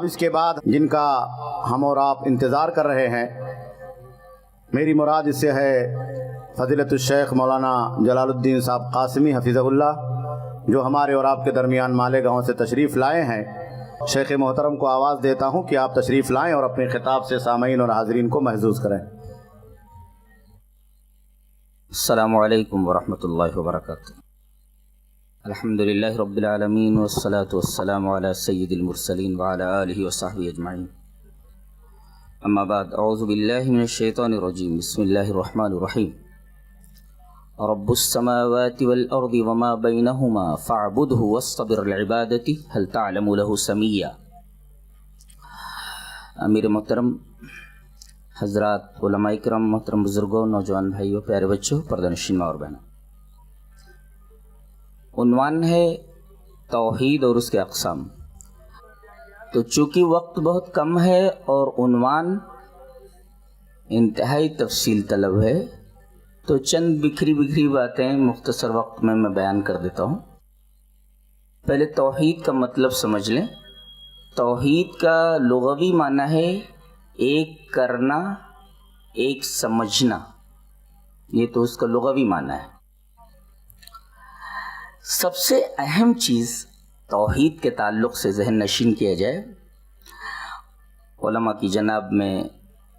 اب اس کے بعد جن کا ہم اور آپ انتظار کر رہے ہیں، میری مراد اس سے ہے فضیلت الشیخ مولانا جلال الدین صاحب قاسمی حفظہ اللہ، جو ہمارے اور آپ کے درمیان مالیگاؤں سے تشریف لائے ہیں۔ شیخ محترم کو آواز دیتا ہوں کہ آپ تشریف لائیں اور اپنے خطاب سے سامعین اور حاضرین کو محظوظ کریں۔ السلام علیکم ورحمۃ اللہ وبرکاتہ۔ الحمدللہ رب العالمین والصلاة والسلام علی سید المرسلین وعلی آلہ وصحبہ اجمعین، اما بعد، اعوذ باللہ من الشیطان الرجیم، بسم اللہ الرحمن الرحیم۔ رب السماوات والارض وما بینہما فاعبدہ واصطبر لعبادتہ هل تعلم له سمیا۔ امیر محترم حضرات، علماء کرام، محترم بزرگوں، نوجوان بھائیوں، پیارے بچوں، پردہ نشین ماں اور بہنوں، عنوان ہے توحید اور اس کے اقسام۔ تو چونکہ وقت بہت کم ہے اور عنوان انتہائی تفصیل طلب ہے، تو چند بکھری باتیں مختصر وقت میں بیان کر دیتا ہوں۔ پہلے توحید کا مطلب سمجھ لیں۔ توحید کا لغوی معنی ہے ایک کرنا، ایک سمجھنا، یہ تو اس کا لغوی معنی ہے۔ سب سے اہم چیز توحید کے تعلق سے ذہن نشین کیا جائے، علماء کی جناب میں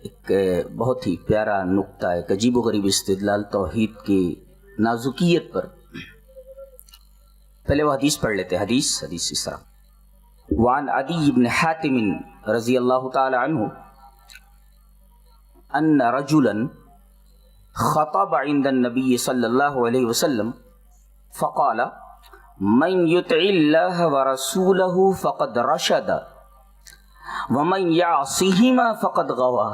ایک بہت ہی پیارا نقطہ، ایک عجیب و غریب استدلال توحید کی نازکیت پر۔ پہلے وہ حدیث پڑھ لیتے ہیں۔ حدیث اس طرح، وعن عدی بن حاتم رضی اللہ تعالی عنہ ان رجلا خطب عند النبی صلی اللہ علیہ وسلم فقال من یطع اللہ ورسولہ فقد رشد ومن یعصہما فقد غوا۔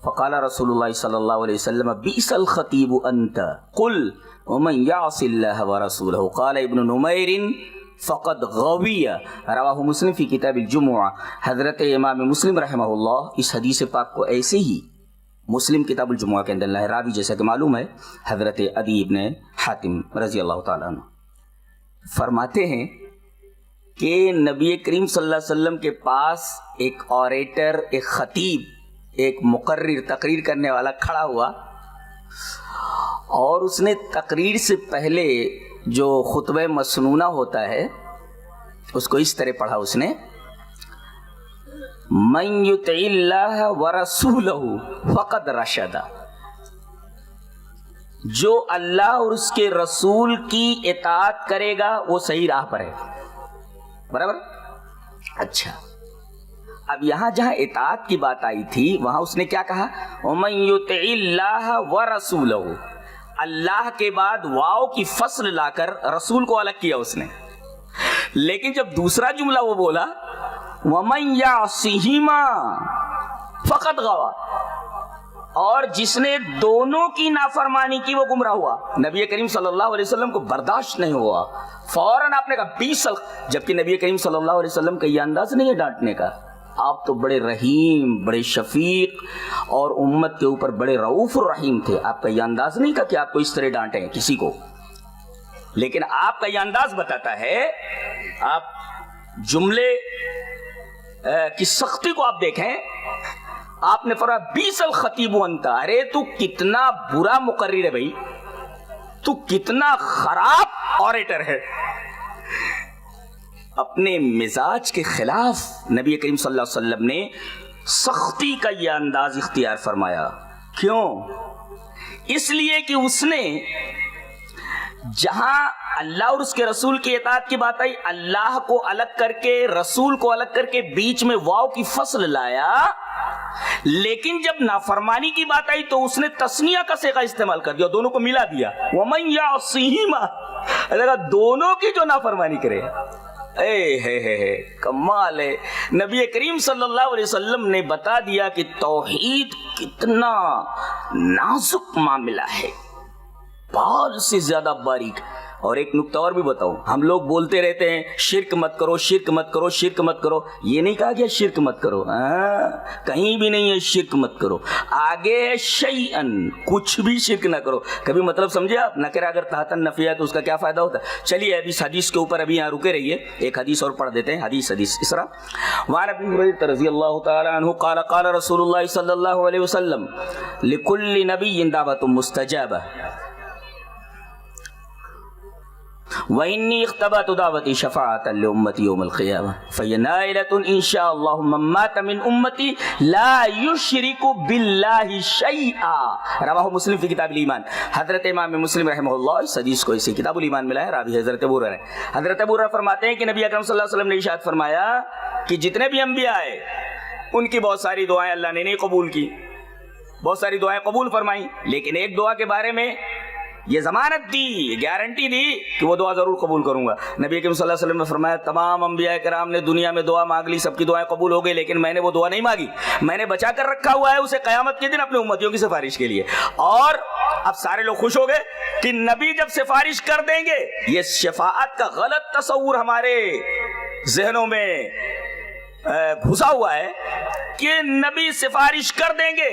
فقال رسول اللہ صلی اللہ علیہ وسلم بئس الخطیب انت قل ومن یعص اللہ ورسولہ قال ابن نمیر فقد غوی۔ رواہ مسلم فی کتاب الجمعہ۔ حضرت امام مسلم رحمہ اللہ اس حدیث پاک کو ایسے ہی مسلم کتاب الجمعہ کے اندر لائے۔ راوی جیسا کہ معلوم ہے حضرت عدی بن حاتم رضی اللہ تعالیٰ عنہ فرماتے ہیں کہ نبی کریم صلی اللہ علیہ وسلم کے پاس ایک اوریٹر، ایک خطیب، ایک مقرر، تقریر کرنے والا کھڑا ہوا، اور اس نے تقریر سے پہلے جو خطبہ مسنونہ ہوتا ہے اس کو اس طرح پڑھا اس نے، من یطع اللہ ورسولہ فقد رشد، جو اللہ اور اس کے رسول کی اطاعت کرے گا وہ صحیح راہ پر ہے۔ برابر؟ اچھا، اب یہاں جہاں اطاعت کی بات آئی تھی وہاں اس نے کیا کہا؟ وَمَن يُطِعِ اللَّهَ وَرَسُولَهُ، اللہ کے بعد واو کی فصل لا کر رسول کو الگ کیا اس نے۔ لیکن جب دوسرا جملہ وہ بولا وَمَن يَعْصِهِمَا فَقَدْ غَوَىٰ، اور جس نے دونوں کی نافرمانی کی وہ گمراہ ہوا۔ نبی کریم صلی اللہ علیہ وسلم کو برداشت نہیں ہوا، فوراً آپ نے کہا بیس، جبکہ نبی کریم صلی اللہ علیہ وسلم کا یہ انداز نہیں ہے ڈانٹنے کا۔ آپ تو بڑے رحیم، بڑے شفیق اور امت کے اوپر بڑے رؤوف الرحیم تھے، آپ کا یہ انداز نہیں تھا کہ آپ کو اس طرح ڈانٹیں کسی کو، لیکن آپ کا یہ انداز بتاتا ہے، آپ جملے کی سختی کو آپ دیکھیں۔ آپ نے فرمایا بیس الخطیب انت، ارے تو کتنا برا مقرر ہے بھائی، تو کتنا خراب اوریٹر ہے۔ اپنے مزاج کے خلاف نبی کریم صلی اللہ علیہ وسلم نے سختی کا یہ انداز اختیار فرمایا۔ کیوں؟ اس لیے کہ اس نے جہاں اللہ اور اس کے رسول کی اطاعت کی بات آئی، اللہ کو الگ کر کے، رسول کو الگ کر کے بیچ میں واو کی فصل لایا، لیکن جب نافرمانی کی بات آئی تو اس نے تسنیہ کا صیغہ استعمال کر دیا، دونوں کو ملا دیا، وَمَن يَعْصِهِمَا، دونوں کی جو نافرمانی کرے۔ کمال ہے، نبی کریم صلی اللہ علیہ وسلم نے بتا دیا کہ توحید کتنا نازک معاملہ ہے، بال سے زیادہ باریک۔ اور ایک نکتہ اور بھی بتاؤں, ہم لوگ بولتے رہتے ہیں شرک مت کرو, شرک مت کرو, شرک مت کرو. یہ نہیں کہا گیا شرک مت کرو, کہیں بھی نہیں ہے شرک مت کرو. آگے شیئن, کچھ بھی شرک نہ کرو. کبھی مطلب سمجھے آپ؟ نکرہ اگر تحت النفی ہے تو اس کا کیا فائدہ ہوتا ہے؟ چلیے ابھی اس حدیث کے اوپر ابھی یہاں رکے رہیے, ایک حدیث اور پڑھ دیتے ہیں. حدیث اس طرح, وعن ابی ہریرہ رضی اللہ تعالی عنہ قال قال رسول اللہ صلی اللہ علیہ وسلم لکل نبی دعوت مستجابہ وإني اختبأت دعوتي شفاعة لأمتي يوم القيامة فهي نائلة إن شاء الله من مات من أمتي لا يشرك بالله شيئا. رواه مسلم في كتاب الإيمان. حضرت امام مسلم رحمہ اللہ اس حدیث کو اسی کتاب الایمان میں لائے, راوی حضرت ابو ہریرہ ہے. حضرت ابو ہریرہ فرماتے ہیں کہ نبی اکرم صلی اللہ علیہ وسلم نے ارشاد فرمایا کہ جتنے بھی انبیاء آئے ان کی بہت ساری دعائیں اللہ نے نہیں قبول کی, بہت ساری دعائیں قبول فرمائیں, لیکن ایک دعا کے بارے میں یہ ضمانت دی, گارنٹی دی کہ وہ دعا ضرور قبول کروں گا. نبی اکرم صلی اللہ علیہ وسلم نے فرمایا تمام انبیاء کرام نے دنیا میں دعا مانگ لی, سب کی دعائیں قبول ہو گئی, لیکن میں نے وہ دعا نہیں مانگی, میں نے بچا کر رکھا ہوا ہے اسے قیامت کے دن اپنے امتیوں کی سفارش کے لیے. اور اب سارے لوگ خوش ہو گئے کہ نبی جب سفارش کر دیں گے, یہ شفاعت کا غلط تصور ہمارے ذہنوں میں گھسا ہوا ہے کہ نبی سفارش کر دیں گے,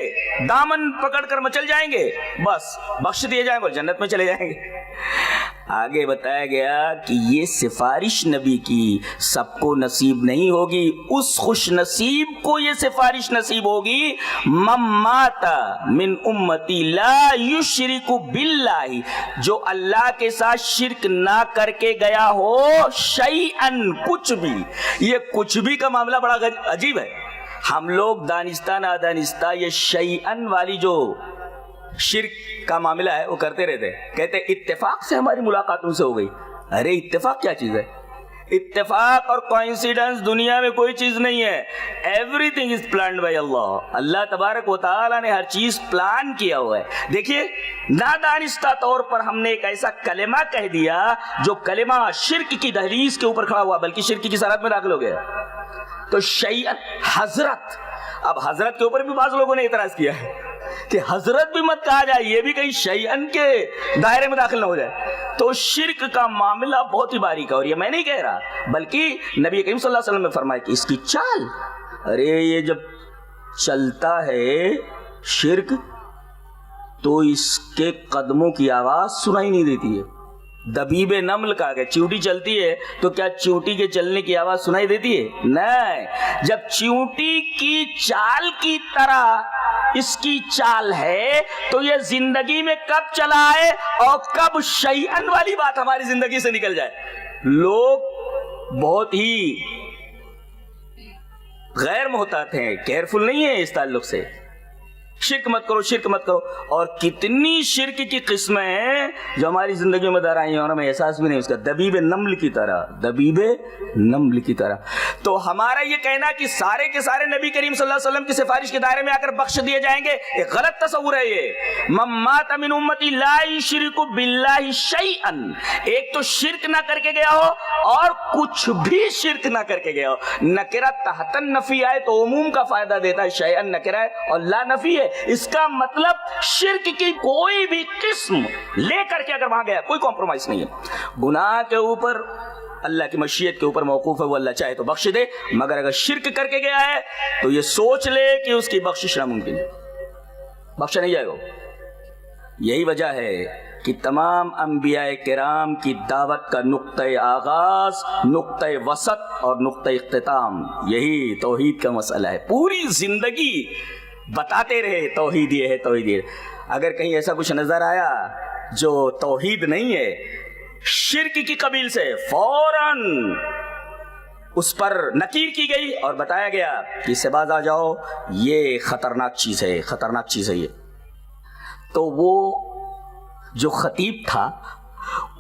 دامن پکڑ کر مچل جائیں گے, بس بخش دیے جائیں گے, جنت میں چلے جائیں گے. آگے بتایا گیا کہ یہ سفارش نبی کی سب کو نصیب نہیں ہوگی, اس خوش نصیب کو یہ سفارش نصیب ہوگی من مات من امتی لا یشرک باللہ, جو اللہ کے ساتھ شرک نہ کر کے گیا ہو شیئن, کچھ بھی. یہ کچھ بھی کا معاملہ بڑا عجیب ہے. ہم لوگ دانستہ نادانستہ یہ شیئن والی جو شرک کا معاملہ ہے وہ کرتے رہتے, کہتے اتفاق سے ہماری ملاقات ان سے ہو گئی. ارے اتفاق کیا چیز ہے؟ اتفاق اور کوئنسیڈنس دنیا میں کوئی چیز نہیں ہے. Everything is planned by Allah. Allah تبارک و تعالیٰ نے ہر چیز پلان کیا ہوا ہے. دیکھیے نادانستہ طور پر ہم نے ایک ایسا کلمہ کہہ دیا جو کلمہ شرک کی دہلیز کے اوپر کھڑا ہوا, بلکہ شرک کی سرحد میں داخل ہو گیا. تو شیئن حضرت, اب حضرت کے اوپر بھی بعض لوگوں نے اعتراض کیا ہے کہ حضرت بھی مت کہا جائے, یہ بھی کہیں شیئن کے دائرے میں داخل نہ ہو جائے. تو شرک کا معاملہ بہت ہی باریک ہے, اور یہ میں نہیں کہہ رہا بلکہ نبی کریم صلی اللہ علیہ وسلم نے فرمایا کہ اس کی چال, ارے یہ جب چلتا ہے شرک تو اس کے قدموں کی آواز سنائی نہیں دیتی ہے. دبیب نمل کہا گیا, چیونٹی چلتی ہے تو کیا چیونٹی کے چلنے کی آواز سنائی دیتی ہے؟ نہیں. جب چیونٹی کی چال کی طرح اس کی چال ہے تو یہ زندگی میں کب چلا ہے اور کب شیئن والی بات ہماری زندگی سے نکل جائے. لوگ بہت ہی غیر محتاط ہیں, کیئرفل نہیں ہیں اس تعلق سے. شرک مت کرو, شرک مت کرو, اور کتنی شرک کی قسمیں ہیں جو ہماری زندگی میں در آئی ہیں اور ہمیں احساس بھی نہیں اس کا, دبیب نمل کی طرح, دبیب نمل کی طرح. تو ہمارا یہ کہنا کہ سارے کے سارے نبی کریم صلی اللہ علیہ وسلم کی سفارش کے دائرے میں آ کر بخش دیے جائیں گے, ایک غلط تصور ہے یہ. من مات من امتی لا یشرک باللہ شیئا, ایک تو شرک نہ کر کے گیا ہو اور کچھ بھی شرک نہ کر کے گیا ہو. نکرہ تحت النفی آئے تو عموم کا فائدہ دیتا ہے, شیئا نکرہ ہے اور لا نفی ہے, اس کا مطلب شرک کی کوئی بھی قسم لے کر کے اگر وہاں گیا, کوئی کمپرومائز نہیں ہے. گناہ کے اوپر اللہ کی مشیت کے اوپر موقوف ہے, وہ اللہ چاہے تو بخش دے, مگر اگر شرک کر کے گیا ہے تو یہ سوچ لے کہ اس کی بخشش ناممکن ہے, بخشا نہیں جائے گا. یہی وجہ ہے کہ تمام انبیاء کرام کی دعوت کا نقطۂ آغاز, نقطۂ وسط اور نقطۂ اختتام یہی توحید کا مسئلہ ہے. پوری زندگی بتاتے رہے توحید یہ ہے, توحید یہ. اگر کہیں ایسا کچھ نظر آیا جو توحید نہیں ہے, شرک کی قبیل سے, فوراً اس پر نکیر کی گئی اور بتایا گیا کہ اس سے باز آ جاؤ, یہ خطرناک چیز ہے, خطرناک چیز ہے یہ. تو وہ جو خطیب تھا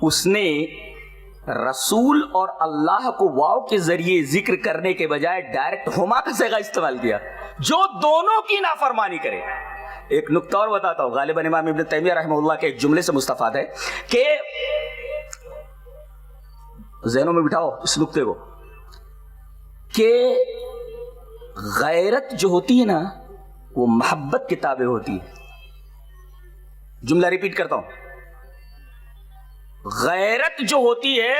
اس نے رسول اور اللہ کو واو کے ذریعے ذکر کرنے کے بجائے ڈائریکٹ ہما کا صیغہ استعمال کیا, جو دونوں کی نافرمانی کرے. ایک نکتہ اور بتاتا ہوں, غالباً امام ابن تیمیہ رحمہ اللہ کے ایک جملے سے مستفاد ہے کہ ذہنوں میں بٹھاؤ اس نکتے کو, کہ غیرت جو ہوتی ہے نا وہ محبت کے تابع ہوتی ہے. جملہ ریپیٹ کرتا ہوں, غیرت جو ہوتی ہے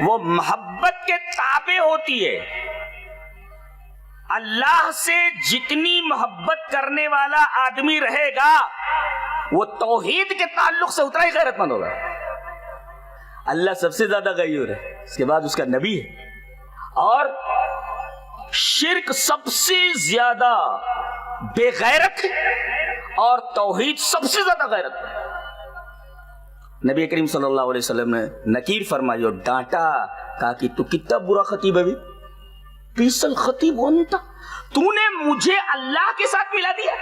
وہ محبت کے تابع ہوتی ہے. اللہ سے جتنی محبت کرنے والا آدمی رہے گا وہ توحید کے تعلق سے اتنا ہی غیرت مند ہوگا. اللہ سب سے زیادہ غیور ہے, اس کے بعد اس کا نبی ہے, اور شرک سب سے زیادہ بے غیرت ہے اور توحید سب سے زیادہ غیرت ہے. نبی کریم صلی اللہ علیہ وسلم نے نکیر فرمائی اور ڈانٹا, کہا کہ تو کتنا برا خطیب ہے بھی, پیسل خطیب انتا, تو نے مجھے اللہ کے ساتھ ملا دیا.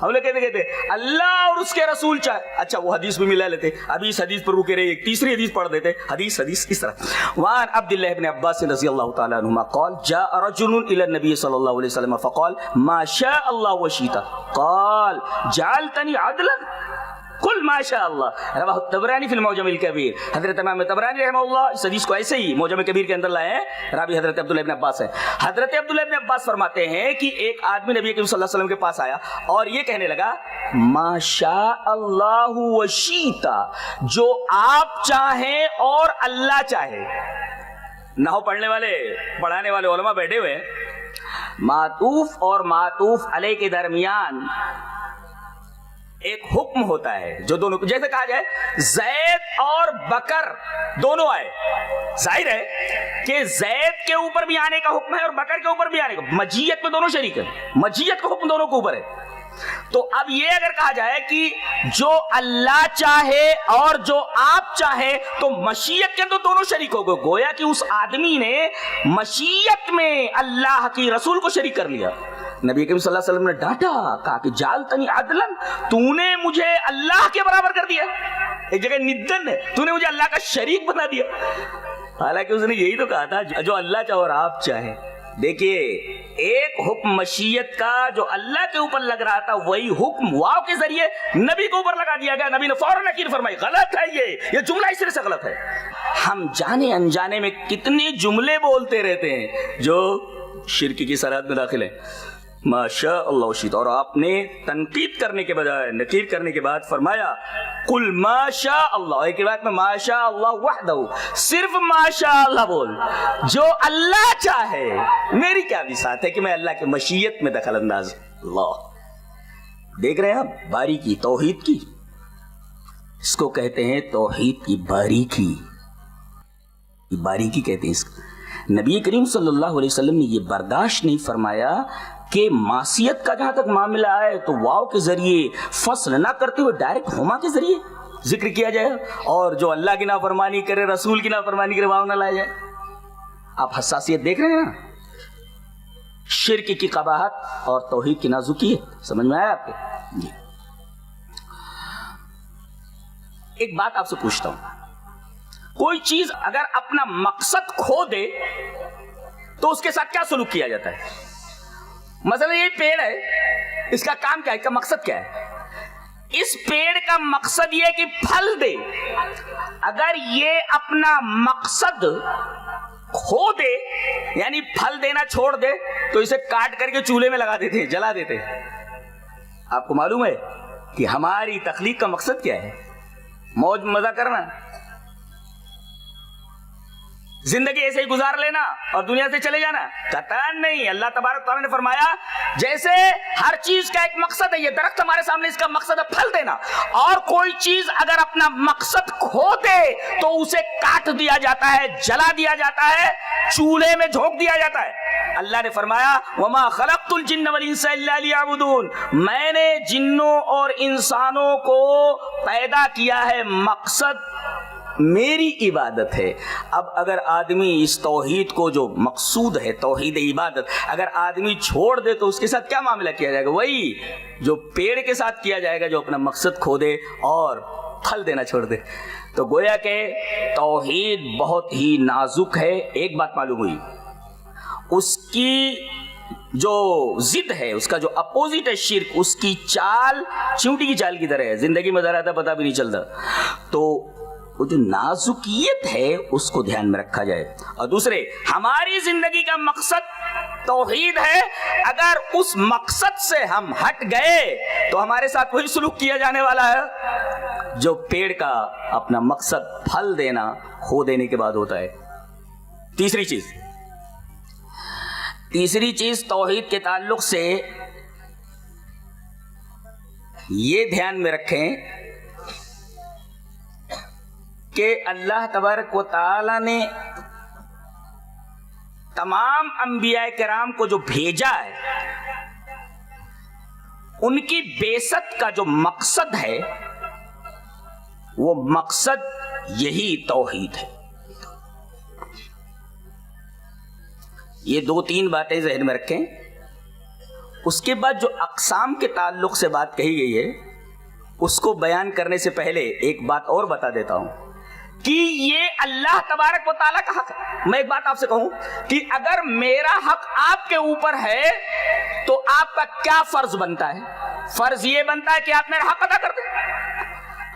ہم لوگ کہتے اللہ اور اس کے رسول چاہے, اچھا وہ حدیث بھی ملا لیتے, ابھی اس حدیث پر رکے رہے, ایک تیسری حدیث پڑھ دیتے, حدیث اس طرح. وعن عبداللہ ابن عباس رضی اللہ تعالی عنہما قال جاء رجل الى النبي صلی اللہ علیہ وسلم فقال ما شاء اللہ وشیتا قال جعلتنی عدلا قل ما شاء اللہ. رواہ الطبرانی فی المعجم الکبیر. حضرت امام طبرانی رحمہ اللہ اس حدیث کو ایسے ہی معجم کبیر کے اندر لائے ہیں, راوی حضرت عبداللہ ابن عباس ہے. حضرت عبداللہ ابن عباس فرماتے ہیں کہ ایک آدمی نبی کریم صلی اللہ علیہ وسلم کے پاس آیا اور یہ کہنے لگا ما شاء اللہ وشیتا, جو آپ چاہیں اور اللہ چاہے. نحو پڑھنے والے پڑھانے والے علماء بیٹھے ہوئے, معطوف اور معطوف علیہ کے درمیان ایک حکم ہوتا ہے جو دونوں, جیسے کہا جائے زید اور بکر دونوں آئے, ظاہر ہے کہ زید کے اوپر بھی آنے کا حکم ہے اور بکر کے اوپر بھی آنے کا, مجیت میں دونوں شریک ہیں, مجیت کا حکم دونوں کے اوپر ہے. تو اب یہ اگر کہا جائے کہ جو اللہ چاہے اور جو آپ چاہے تو مشیت کے اندر دونوں شریک ہو گئے. گویا کہ اس آدمی نے مشیت میں اللہ کی رسول کو شریک کر لیا. نبی کریم صلی اللہ علیہ وسلم نے ڈانٹا, کہا کہ جعلتنی عدلا, تو نے مجھے اللہ کے برابر کر دیا. ایک جگہ ندن ہے, تو نے مجھے اللہ کا شریک بنا دیا. حالانکہ اس نے یہی تو کہا تھا جو اللہ چاہے اور آپ چاہیں. دیکھیے ایک حکم مشیت کا جو اللہ کے اوپر لگ رہا تھا وہی حکم واو کے ذریعے نبی کے اوپر لگا دیا گیا. نبی نے فوراً نکیر فرمائی غلط ہے, یہ جملہ اس طرح سے غلط ہے. ہم جانے انجانے میں کتنے جملے بولتے رہتے ہیں جو شرک کی سرحد میں داخل ہیں. ماشاء اللہ وشیت, اور آپ نے تنقید کرنے کے بجائے نکیر کرنے کے بعد فرمایا قل ما شاء اللہ. ایک روایت میں ما شاء اللہ وحدہ, صرف ما شاء اللہ بول, جو اللہ چاہے. میری کیا بساط ہے کہ میں اللہ کی مشیت میں دخل انداز. اللہ دیکھ رہے ہیں آپ باریکی توحید کی, اس کو کہتے ہیں توحید کی باریکی, باریکی کہتے ہیں اس کو. نبی کریم صلی اللہ علیہ وسلم نے یہ برداشت نہیں فرمایا کہ معصیت کا جہاں تک معاملہ ہے تو واو کے ذریعے فصل نہ کرتے ہوئے ڈائریکٹ ہما کے ذریعے ذکر کیا جائے, اور جو اللہ کی نافرمانی کرے رسول کی نافرمانی کرے واو نہ لایا جائے. آپ حساسیت دیکھ رہے ہیں نا, شرک کی قباحت اور توحید کی نازکیت سمجھ میں آیا آپ کے. جی ایک بات آپ سے پوچھتا ہوں, کوئی چیز اگر اپنا مقصد کھو دے تو اس کے ساتھ کیا سلوک کیا جاتا ہے؟ مثلا یہ پیڑ ہے, اس کا کام کیا ہے, اس کا مقصد کیا ہے؟ اس پیڑ کا مقصد یہ ہے کہ پھل دے. اگر یہ اپنا مقصد کھو دے یعنی پھل دینا چھوڑ دے تو اسے کاٹ کر کے چولہے میں لگا دیتے ہیں, جلا دیتے ہیں. آپ کو معلوم ہے کہ ہماری تخلیق کا مقصد کیا ہے؟ موج مزہ کرنا, زندگی ایسے ہی گزار لینا اور دنیا سے چلے جانا؟ قطعاً نہیں. اللہ تبارک تعالیٰ نے فرمایا جیسے ہر چیز کا ایک مقصد ہے, یہ درخت ہمارے سامنے اس کا مقصد ہے پھل دینا, اور کوئی چیز اگر اپنا مقصد کھو دے تو اسے کاٹ دیا جاتا ہے, جلا دیا جاتا ہے, چولہے میں جھونک دیا جاتا ہے. اللہ نے فرمایا وما خلقت الجن والانس الا لیعبدون, میں نے جنوں اور انسانوں کو پیدا کیا ہے, مقصد میری عبادت ہے. اب اگر آدمی اس توحید کو جو مقصود ہے توحید عبادت اگر آدمی چھوڑ دے تو اس کے ساتھ کیا معاملہ کیا جائے گا؟ وہی جو پیڑ کے ساتھ کیا جائے گا جو اپنا مقصد کھو دے اور پھل دینا چھوڑ دے. تو گویا کہ توحید بہت ہی نازک ہے. ایک بات معلوم ہوئی, اس کی جو ضد ہے, اس کا جو اپوزٹ ہے شرک, اس کی چال چیونٹی کی چال کی طرح ہے, زندگی میں ذرا پتہ بھی نہیں چلتا. تو وہ جو نازکیت ہے اس کو دھیان میں رکھا جائے. اور دوسرے, ہماری زندگی کا مقصد توحید ہے, اگر اس مقصد سے ہم ہٹ گئے تو ہمارے ساتھ وہی سلوک کیا جانے والا ہے جو پیڑ کا اپنا مقصد پھل دینا ہو دینے کے بعد ہوتا ہے۔ تیسری چیز توحید کے تعلق سے یہ دھیان میں رکھیں کہ اللہ تبارک و تعالی نے تمام انبیاء کرام کو جو بھیجا ہے ان کی بعثت کا جو مقصد ہے وہ مقصد یہی توحید ہے۔ یہ 2-3 باتیں ذہن میں رکھیں۔ اس کے بعد جو اقسام کے تعلق سے بات کہی گئی ہے اس کو بیان کرنے سے پہلے ایک بات اور بتا دیتا ہوں کہ یہ اللہ تبارک و تعالیٰ کا حق ہے۔ میں ایک بات آپ سے کہوں کہ اگر میرا حق آپ کے اوپر ہے تو آپ کا کیا فرض بنتا ہے؟ فرض یہ بنتا ہے کہ آپ میرا حق ادا کر دیں۔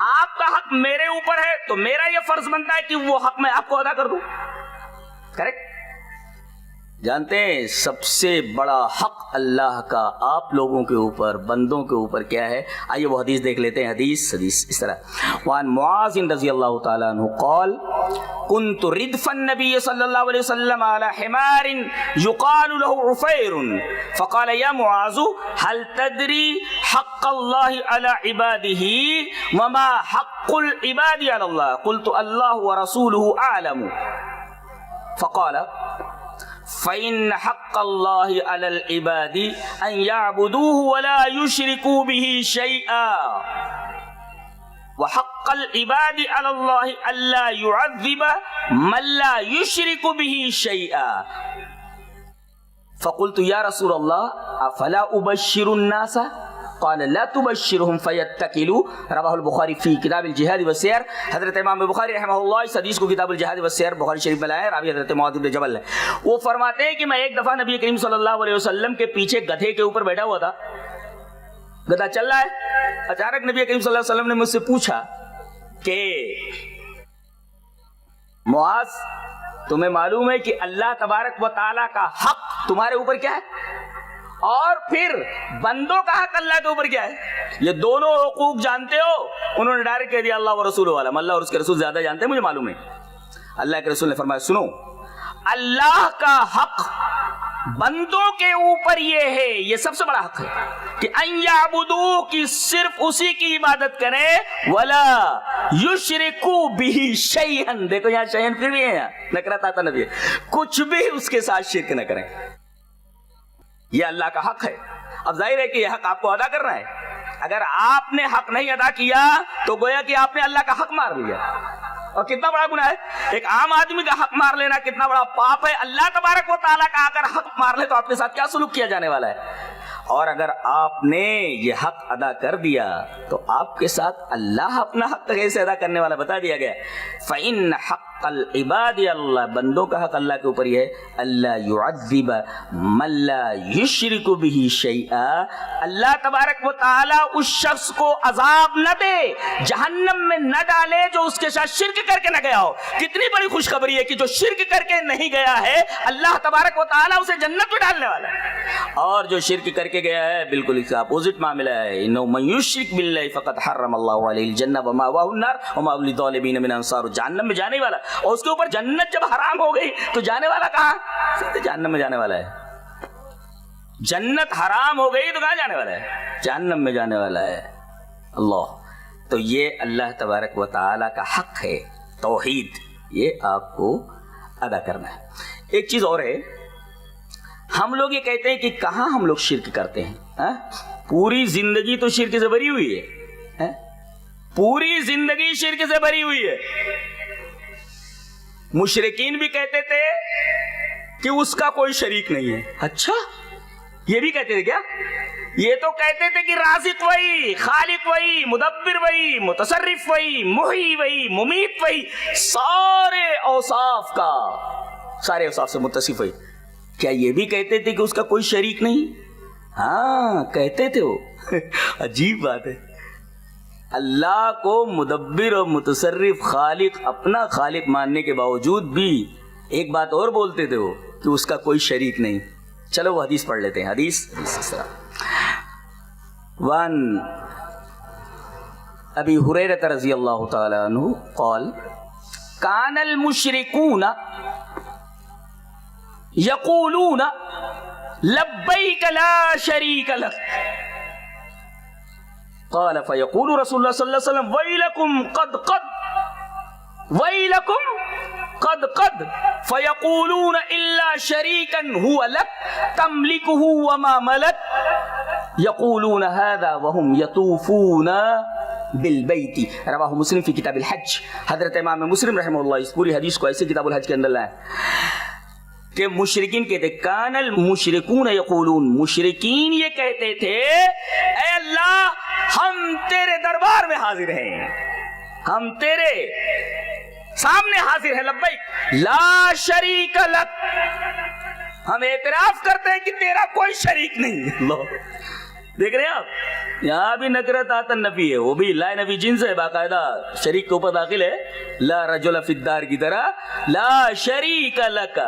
آپ کا حق میرے اوپر ہے تو میرا یہ فرض بنتا ہے کہ وہ حق میں آپ کو ادا کر دوں۔ کریکٹ؟ جانتے ہیں سب سے بڑا حق اللہ کا آپ لوگوں کے اوپر، بندوں کے اوپر کیا ہے؟ آئیے وہ حدیث دیکھ لیتے ہیں۔ حدیث اس طرح وعن معاذ رضی اللہ تعالی عنہ قال كنت ردف النبي صلى الله عليه وسلم على حمار يقال له عفير فقال يا معاذ هل تدري حق الله على عباده وما حق العباد على الله؟ قلت الله ورسوله أعلم فقال فإن حق الله على العباد أن يعبدوه ولا يشركوا به شيئا وحق العباد على الله ألا يعذب من لا يشرك به شيئا فقلت يا رسول الله أفلا أبشر الناس؟ قال لا تبشرهم فيتكلوا رواه البخاری فی کتاب الجہاد والسیر۔ حضرت امام بخاری رحمہ اللہ اس حدیث کو کتاب الجہاد والسیر بخاری شریف میں لائے۔ راوی حضرت معاذ بن جبل ہے۔ وہ فرماتے ہیں کہ میں ایک دفعہ نبی کریم صلی اللہ علیہ وسلم کے پیچھے گدھے کے اوپر بیٹھا ہوا تھا، گدھا چل رہا ہے۔ اچانک نبی کریم صلی اللہ علیہ وسلم نے مجھ سے پوچھا کہ معاذ تمہیں معلوم ہے کہ اللہ تبارک و تعالیٰ کا حق تمہارے اوپر کیا ہے اور پھر بندوں کا حق اللہ کے اوپر کیا ہے؟ یہ دونوں حقوق جانتے ہو؟ انہوں نے ڈائریکٹ کہہ دیا اللہ و رسول والا، اللہ اور اس کے رسول زیادہ جانتے ہیں، مجھے معلوم ہے۔ اللہ کے رسول نے فرمایا سنو، اللہ کا حق بندوں کے اوپر یہ ہے، یہ سب سے بڑا حق ہے کہ ان یعبدو کی صرف اسی کی عبادت کریں ولا یشرکو بہ شیئا۔ دیکھو یہاں شیئا پھر بھی ہے، نکرہ تھا نبی، کچھ بھی اس کے ساتھ شرک نہ کریں۔ یہ اللہ کا حق ہے۔ اب ظاہر ہے کہ یہ حق آپ کو ادا کرنا ہے۔ اگر آپ نے حق نہیں ادا کیا تو گویا کہ آپ نے اللہ کا حق مار لیا، اور کتنا بڑا گناہ ہے۔ ایک عام آدمی کا حق مار لینا کتنا بڑا پاپ ہے۔ اللہ تبارک و تعالیٰ کا اگر حق مار لے تو آپ کے ساتھ کیا سلوک کیا جانے والا ہے۔ اور اگر آپ نے یہ حق ادا کر دیا تو آپ کے ساتھ اللہ اپنا حق کیسے ادا کرنے والا بتا دیا گیا۔ فَإِنَّ حَقَّ العباد اللہ، بندوں کا حق اللہ کے اوپر یہ ہے اللہ يعذب من لا يشرک به شیئا، اللہ تبارک و تعالی اس شخص کو عذاب نہ دے، جہنم میں نہ ڈالے جو اس کے ساتھ شرک کر کے نہ گیا ہو۔ کتنی بڑی خوشخبری ہے کہ جو شرک کر کے نہیں گیا ہے اللہ تبارک و تعالی اسے جنت میں ڈالنے والا ہے، اور جو شرک کر کے گیا ہے بالکل اس کا اپوزٹ معاملہ ہے۔ انه من یشرک باللہ فقد حرم اللہ علیہ الجنہ ومأواہ النار وما للظالمین من انصار، جہنم میں جانے والا، اور اس کے اوپر جنت جب حرام ہو گئی تو جانے والا کہاں؟ جہنم میں جانے والا ہے۔ جنت حرام ہو گئی تو کہاں جانے والا ہے؟ جہنم میں جانے والا ہے۔ اللہ، تو یہ اللہ تبارک و تعالی کا حق ہے، توحید، یہ آپ کو ادا کرنا ہے۔ ایک چیز اور ہے، ہم لوگ یہ کہتے ہیں کہ کہاں ہم لوگ شرک کرتے ہیں؟ پوری زندگی تو شرک سے بھری ہوئی ہے، پوری زندگی شرک سے بھری ہوئی ہے۔ مشرکین بھی کہتے تھے کہ اس کا کوئی شریک نہیں ہے۔ اچھا، یہ بھی کہتے تھے کیا؟ یہ تو کہتے تھے کہ رازق وہی، خالق وہی، مدبر وہی، متصرف وہی، محیی وہی، ممیت وہی، سارے اوصاف سے متصف وہی۔ کیا یہ بھی کہتے تھے کہ اس کا کوئی شریک نہیں؟ ہاں کہتے تھے وہ۔ عجیب بات ہے، اللہ کو مدبر اور متصرف خالق، اپنا خالق ماننے کے باوجود بھی ایک بات اور بولتے تھے وہ کہ اس کا کوئی شریک نہیں۔ چلو وہ حدیث پڑھ لیتے ہیں۔ حدیث اس طرح وان ابی ہریرہ رضی اللہ تعالی عنہ قال کان المشرکون یقولون لبیک لا شریک لک قال فیقول رسول اللہ صلی اللہ علیہ وسلم ویلکم قد قد فیقولون الا شریکا هو لک تملکه وما ملک یقولون هذا وهم یطوفون بالبیت. رواہ مسلم فی کتاب الحج. حضرت امام مسلم رحمہ اللہ اس پوری حدیث کو ایسے کتاب الحج کے اندر لائے کہ مشرکین کہتے کان المشرکون یقولون، مشرکین یہ کہتے تھے اے اللہ ہم تیرے دربار میں حاضر ہیں، ہم تیرے سامنے حاضر ہیں، لبیک لا شریک لک، ہم اعتراف کرتے ہیں کہ تیرا کوئی شریک نہیں. اللہ دیکھ رہے ہیں آپ، یہاں بھی نکرت آتا نفی ہے، وہ بھی لا نفی جنس ہے، باقاعدہ شریک کے اوپر داخل ہے. لا رجل فی الدار کی طرح لا شریک لک،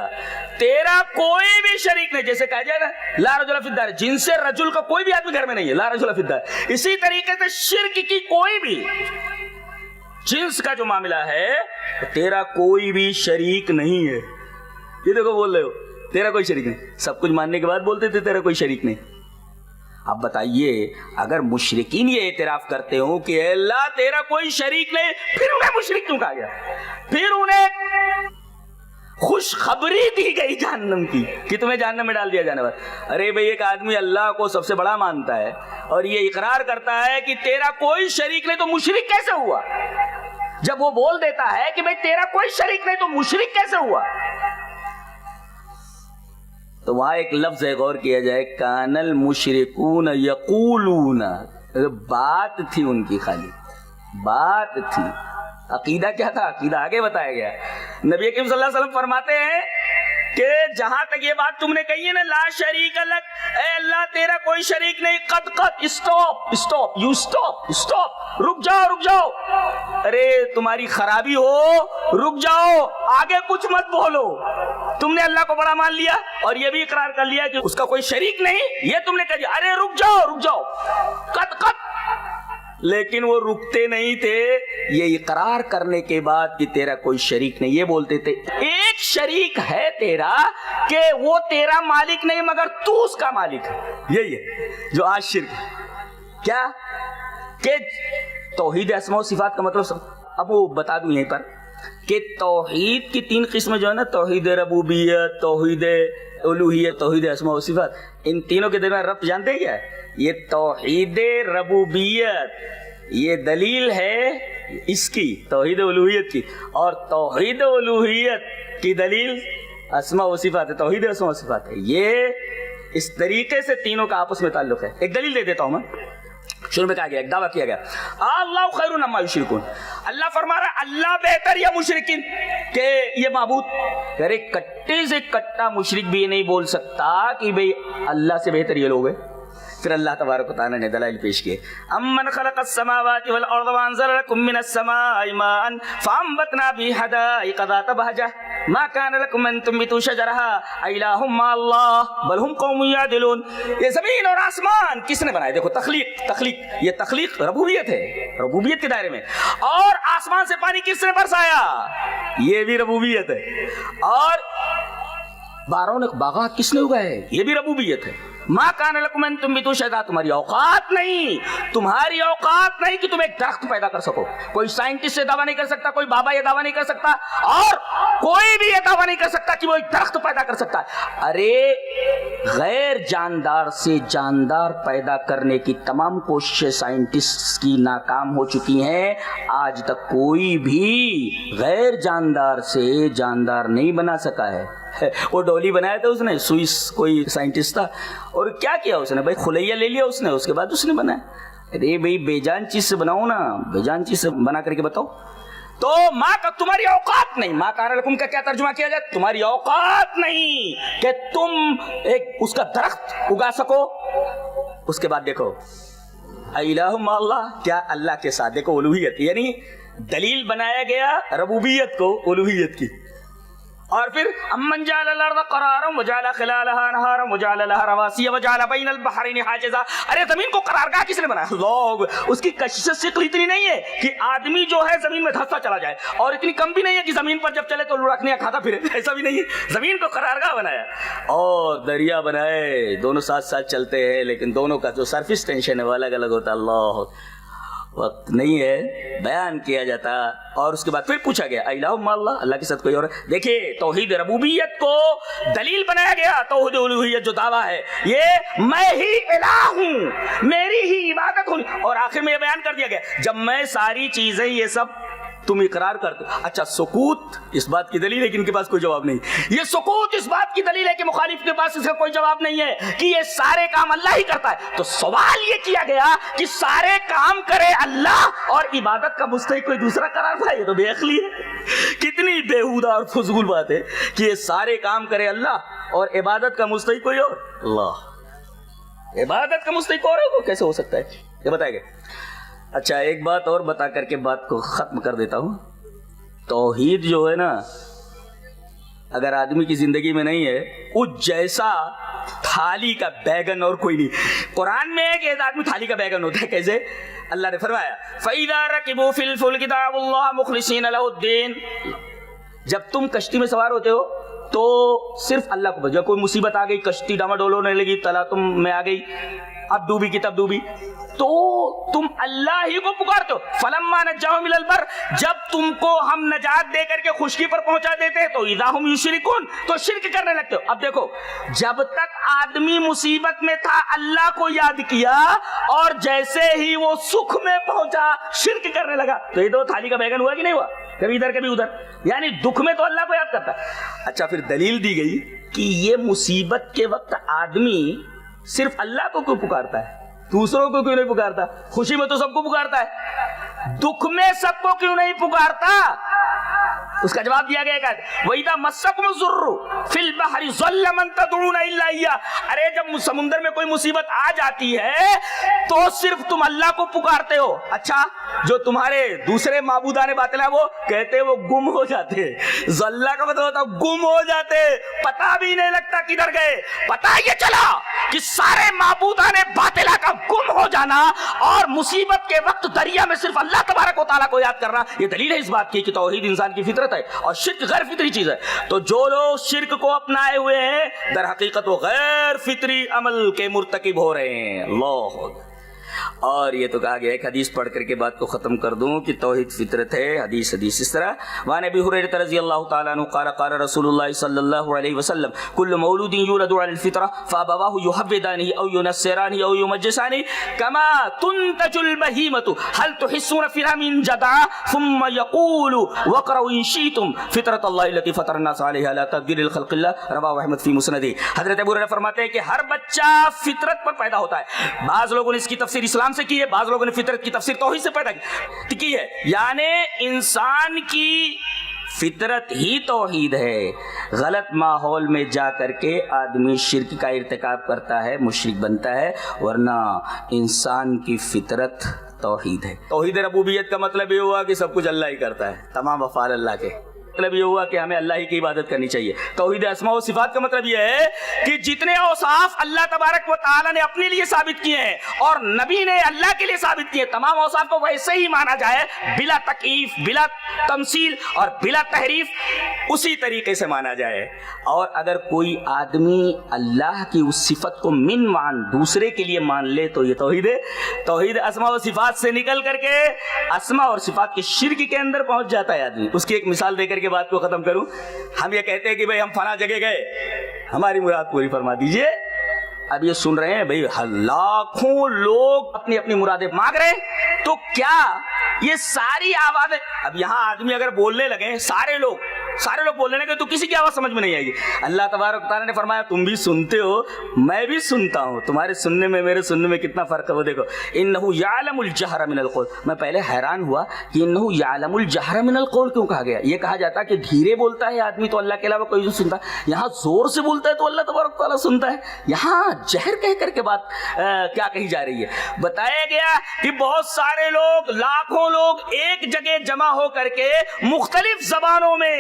تیرا کوئی بھی شریک نہیں. جیسے کہا جائے نا لا رجل فی الدار، جن سے رجل کا کوئی بھی آدمی گھر میں نہیں ہے، لا رجل فی الدار. اسی طریقے سے شرک کی کوئی بھی جنس کا جو معاملہ ہے، تیرا کوئی بھی شریک نہیں ہے. یہ دیکھو بول رہے ہو تیرا کوئی شریک نہیں، سب کچھ ماننے کے بعد بولتے تھے تیرا کوئی شریک نہیں. اب بتائیے اگر مشرکین یہ اعتراف کرتے ہوں کہ اے اللہ تیرا کوئی شریک نہیں، پھر انہیں مشرک کیوں کہا گیا؟ پھر انہیں خوشخبری دی گئی جہنم کی کہ تمہیں جہنم میں ڈال دیا جانے والا. ارے بھئی ایک آدمی اللہ کو سب سے بڑا مانتا ہے اور یہ اقرار کرتا ہے کہ تیرا کوئی شریک نہیں، تو مشرک کیسے ہوا؟ جب وہ بول دیتا ہے کہ بھئی تیرا کوئی شریک نہیں تو مشرک کیسے ہوا؟ تو وہاں ایک لفظ ہے، غور کیا جائے، کان المشرکون یقولون، بات تھی ان کی، خالی بات تھی. عقیدہ کیا تھا؟ عقیدہ آگے بتایا گیا. نبی کریم صلی اللہ علیہ وسلم فرماتے ہیں کہ جہاں تک یہ بات تم نے کہی ہے نا لا شریک لک، اے اللہ تیرا کوئی شریک نہیں، قد اسٹاپ، یو اسٹاپ، رک جاؤ. ارے تمہاری خرابی ہو، رک جاؤ، آگے کچھ مت بولو. تم نے اللہ کو بڑا مان لیا اور یہ بھی اقرار کر لیا کہ اس کا کوئی شریک نہیں، یہ تم نے کہہ دیا. ارے رک جاؤ، قد. لیکن وہ رکتے نہیں تھے، یہ اقرار کرنے کے بعد کہ تیرا کوئی شریک نہیں، یہ بولتے تھے ایک شریک ہے تیرا کہ وہ تیرا مالک نہیں مگر تو اس کا مالک ہے. یہی ہے جو آج شرک ہے. کیا کہ توحید اسماء و صفات کا مطلب اب وہ بتا دوں یہیں پر کہ توحید کی 3 قسمیں جو ہے نا، توحید ربوبیت، توحید الوہیت، توحید اسماء و صفات، ان تینوں کے درمیان ربط جانتے ہیں کیا ہے؟ یہ توحید ربوبیت یہ دلیل ہے اس کی توحید الوہیت کی، اور توحید الوہیت کی دلیل اسماء و صفات ہے، توحید اسماء و صفات ہے. یہ اس طریقے سے تینوں کا آپس میں تعلق ہے. ایک دلیل دے دیتا ہوں میں. شروع میں کہا گیا، ایک دعویٰ کیا گیا، اللہ خیر عما یشرکون، اللہ فرما رہا ہے اللہ بہتر یا مشرکین کہ یہ معبود. ارے کٹے سے کٹا مشرک بھی یہ نہیں بول سکتا کہ بھئی اللہ سے بہتر یہ لوگ ہیں. پھر اللہ تبارک و تعالیٰ نے دلائل پیش کیے. امن خلق السماوات والارض وانزل لكم من السماء ماء فانبتنا به حدائق ذات بهجة ما كان لكم ان تنبتوا شجرها اإله مع الله بل هم قوم يعدلون. یہ زمین اور آسمان کس نے بنائے؟ دیکھو تخلیق، یہ تخلیق ربوبیت ہے، ربوبیت کے دائرے میں. اور آسمان سے پانی کس نے برسایا؟ یہ بھی ربوبیت ہے. اور باروں نے باغات کس نے اگائے؟ یہ بھی ربوبیت ہے. ماں کان لکم ان تنبتوا شجرہ، تمہاری اوقات نہیں کہ تم ایک درخت پیدا کر سکو. کوئی سائنٹسٹ یہ دعویٰ نہیں کر سکتا، کوئی بابا یہ دعویٰ نہیں کر سکتا، اور کوئی بھی یہ دعویٰ نہیں کر سکتا کہ وہ ایک درخت پیدا کر سکتا ہے. ارے غیر جاندار سے جاندار پیدا کرنے کی تمام کوششیں سائنٹسٹ کی ناکام ہو چکی ہیں. آج تک کوئی بھی غیر جاندار سے جاندار نہیں بنا سکا ہے. وہ ڈولی بنایا تھا اس نے، سوئس کوئی سائنٹسٹ تھا، اور کیا کیا اس نے؟ بھائی خلیہ لے لیا اس نے، اس کے بعد اس نے بنایا. ارے بھائی بے جان چیز سے بناؤ نا، بے جان چیز سے بنا کر کے بتاؤ. تو ماں کا تمہاری اوقات نہیں، ماں کان لکم کا کیا ترجمہ کیا جائے؟ تمہاری اوقات نہیں کہ تم ایک اس کا درخت اگا سکو. اس کے بعد دیکھو الہ مع اللہ، کیا اللہ کے ساتھ، دیکھو الوہیت، یعنی دلیل بنایا گیا ربوبیت کو الوہیت کی. اور پھر امن جعل الارض قرارا وجعل خلالها انہارا وجعل لها رواسي وجعل بین البحرین حاجزا. ارے زمین کو قرارگاہ کس نے بنایا؟ اللہ. اس کی کشش ثقل اتنی نہیں ہے کہ آدمی جو ہے زمین میں دھستا چلا جائے، اور اتنی کم بھی نہیں ہے کہ زمین پر جب چلے تو لڑکنے کھاتا پھرے، ایسا بھی نہیں ہے. زمین کو قرارگاہ بنایا اور دریا بنائے، دونوں ساتھ ساتھ چلتے ہیں لیکن دونوں کا جو سرفیس ٹینشن ہے وہ الگ الگ ہوتا ہے. اللہ وقت نہیں ہے بیان کیا جاتا. اور اس کے بعد پھر پوچھا گیا الہ مع اللہ، اللہ کے ساتھ کوئی اور؟ دیکھیے توحید ربوبیت کو دلیل بنایا گیا. توحید الوہیت جو دعویٰ ہے یہ میں ہی الہ ہوں، میری ہی عبادت ہوں. اور آخر میں یہ بیان کر دیا گیا جب میں ساری چیزیں یہ سب تم اقرار کرتے. اچھا سکوت اس بات کی دلیل ہے کہ ان کے پاس کوئی جواب نہیں. یہ سکوت اس بات کی دلیل ہے کہ مخالف کے پاس اس کا کوئی جواب نہیں ہے کہ یہ سارے کام اللہ ہی کرتا ہے. تو سوال یہ کیا گیا کہ سارے کام کرے اللہ اور عبادت کا مستحق کوئی دوسرا قرار تھا؟ یہ تو بے عقلی ہے. کتنی بیہودہ اور فضول بات ہے کہ یہ سارے کام کرے اللہ اور عبادت کا مستحق کوئی اور. اللہ عبادت کا مستحق اور ہے، وہ کیسے ہو سکتا ہے؟ یہ بتائے گا. اچھا ایک بات اور بتا کر کے بات کو ختم کر دیتا ہوں. توحید جو ہے نا اگر آدمی کی زندگی میں نہیں ہے اس جیسا تھالی کا بیگن اور کوئی نہیں. قرآن میں ہے کہ آدمی تھالی کا بیگن ہوتا ہے. کیسے؟ اللہ نے فرمایا فَإِذَا رَكِبُوا فِي الْفُلْكِ دَعَوُا اللَّهَ مُخْلِصِينَ لَهُ الدِّينَ. جب تم کشتی میں سوار ہوتے ہو تو صرف اللہ کو جب کوئی مصیبت آ گئی، کشتی ڈاماڈول ہونے لگی، تلاطم میں آ گئی، اب ڈوبی کی تب ڈوبی، تو تم اللہ ہی کو پکارتے ہو. فلما نجاہم الی البر، جب تم کو ہم نجات دے کر کے خشکی پر پہنچا دیتے ہیں تو اذا ہم یشرکون، تو شرک کرنے لگتے ہو. اب دیکھو جب تک آدمی مصیبت میں تھا اللہ کو یاد کیا اور جیسے ہی وہ سکھ میں پہنچا شرک کرنے لگا. تو یہ تو تھالی کا بیگن ہوا کہ نہیں ہوا؟ کبھی ادھر کبھی ادھر. یعنی دکھ میں تو اللہ کو یاد کرتا. اچھا پھر دلیل دی گئی کہ یہ مصیبت کے وقت آدمی صرف اللہ کو کیوں پکارتا ہے، دوسروں کو کیوں نہیں پکارتا؟ خوشی میں تو سب کو پکارتا ہے، دکھ میں سب کو کیوں نہیں پکارتا؟ اس کا جواب دیا گیا کہ وَإِذَا مَسَّكُمُ الضُّرُّ فِي الْبَحْرِ ضَلَّ مَن تَدْعُونَ إِلَّا إِيَّاهُ. ارے جب سمندر میں کوئی مصیبت آ جاتی ہے تو صرف تم اللہ کو پکارتے ہو. اچھا جو تمہارے دوسرے معبودان باطل ہیں وہ کہتے وہ گم ہو جاتے. ضلع کا مطلب ہوتا گم ہو جاتے، پتہ بھی نہیں لگتا کدھر گئے. پتہ یہ چلا کہ سارے معبودان باطلہ کا گم ہو جانا اور مصیبت کے وقت دریا میں صرف اللہ تبارک و تعالیٰ کو یاد کرنا، یہ دلیل ہے اس بات کی کہ توحید انسان کی فطرت ہے اور شرک غیر فطری چیز ہے. تو جو لوگ شرک کو اپنائے ہوئے ہیں در حقیقت وہ غیر فطری عمل کے مرتکب ہو رہے ہیں. اللہ. اور یہ تو کہا گیا ایک حدیث پڑھ کر کے بات کو ختم کر دوں کہ توحید فطرت ہے. حدیث اس طرح وعن ابی ہریرہ رضی اللہ تعالی عنہ قال قال رسول اللہ صلی اللہ علیہ وسلم كل مولود يولد على الفطرة فابواه يهودانه او ينصرانه او يمجسانه كما تنتج البهيمة هل تحسون فيها من جدع ثم يقول واقرؤوا ان شئتم فطرة الله التي فطر الناس عليها لا تبديل لخلق الله رواه احمد في مسنده. حضرت ابو ہریرہ فرماتے ہیں کہ ہر بچہ فطرت پر پیدا ہوتا ہے. بعض لوگوں نے اس کی تفسیر اسلام سے کی ہے، بعض لوگوں نے فطرت کی تفسیر توحید سے پیدا کی ہے. یعنی انسان کی فطرت ہی توحید ہے. غلط ماحول میں جا کر کے آدمی شرک کا ارتکاب کرتا ہے، مشرک بنتا ہے، ورنہ انسان کی فطرت توحید ہے. توحید ربوبیت کا مطلب یہ ہوا کہ سب کچھ اللہ ہی کرتا ہے، تمام افعال اللہ کے. مطلب یہ ہوا کہ ہمیں اللہ ہی کی عبادت کرنی چاہیے. توحید اسماء و صفات کا مطلب یہ ہے کہ جتنے اوصاف اللہ تبارک و تعالی نے اپنے لیے ثابت کیے ہیں اور نبی نے اللہ کے لیے ثابت کیے، تمام اوصاف کو ویسے ہی مانا جائے، بلا تکییف، بلا تمثیل اور بلا تحریف، اسی طریقے سے مانا جائے. اور اگر کوئی آدمی اللہ کی اس صفت کو من مان دوسرے کے لیے مان لے تو یہ توحید ہے. توحید اسماء و صفات سے نکل کر کے اسماء اور صفات کے شرک کے اندر پہنچ جاتا ہے آدمی. اس کی ایک مثال دے کر کے بات کو ختم کروں. ہم یہ کہتے ہیں کہ بھئی ہم فلاں جگہ گئے، ہماری مراد پوری فرما دیجئے. اب یہ سن رہے ہیں بھئی لاکھوں لوگ اپنی اپنی مرادیں مانگ رہے ہیں، تو کیا یہ ساری آوازیں اب یہاں آدمی اگر بولنے لگے سارے لوگ بولنے لگے تو کسی کی آواز سمجھ میں نہیں آئے گی. اللہ تبارک تعالیٰ نے فرمایا تم بھی سنتے ہو، میں بھی سنتا ہوں. تمہارے سننے میں میرے سننے میں کتنا فرق ہے وہ دیکھو. انہ یعلم الجہر من القول. میں پہلے حیران ہوا کہ انہ یعلم الجہر من القول کیوں کہا گیا. یہ کہا جاتا کہ دھیرے بولتا ہے آدمی تو اللہ کے علاوہ کوئی نہیں سنتا، یہاں زور سے بولتا ہے تو اللہ تبارک تعالیٰ سنتا ہے. یہاں جہر کہہ کر کے بات کیا کہی جا رہی ہے؟ بتایا گیا کہ بہت سارے لوگ، لاکھوں لوگ ایک جگہ جمع ہو کر کے مختلف زبانوں میں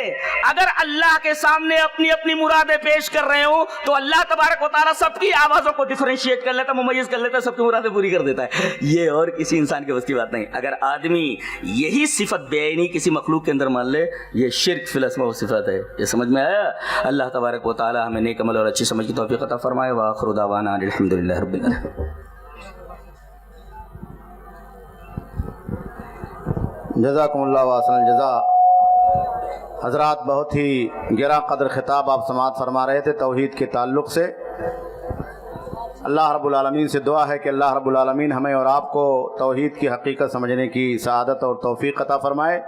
اگر اللہ کے سامنے اپنی اپنی مرادیں پیش کر رہے ہوں تو اللہ تبارک و تعالیٰ سب کی آوازوں کو ڈیفرینشیٹ کر لیتا ہے، ممیز کر لیتا ہے، سب کی مرادیں پوری کر دیتا ہے. یہ اور کسی انسان کے بس کی بات نہیں. اگر آدمی یہی صفت بے عینی کسی مخلوق کے اندر مان لے، یہ شرک فی الاسماء و صفات ہے. یہ سمجھ میں آیا؟ اللہ تبارک و تعالیٰ ہمیں نیک عمل اور اچھی سمجھ کی توفیق عطا فرمائے. وآخر دعوانا الحمدللہ رب العالمین. جزاکم اللہ واسن الجزا. حضرات، بہت ہی گراں قدر خطاب آپ سماعت فرما رہے تھے توحید کے تعلق سے. اللہ رب العالمین سے دعا ہے کہ اللہ رب العالمین ہمیں اور آپ کو توحید کی حقیقت سمجھنے کی سعادت اور توفیق عطا فرمائے.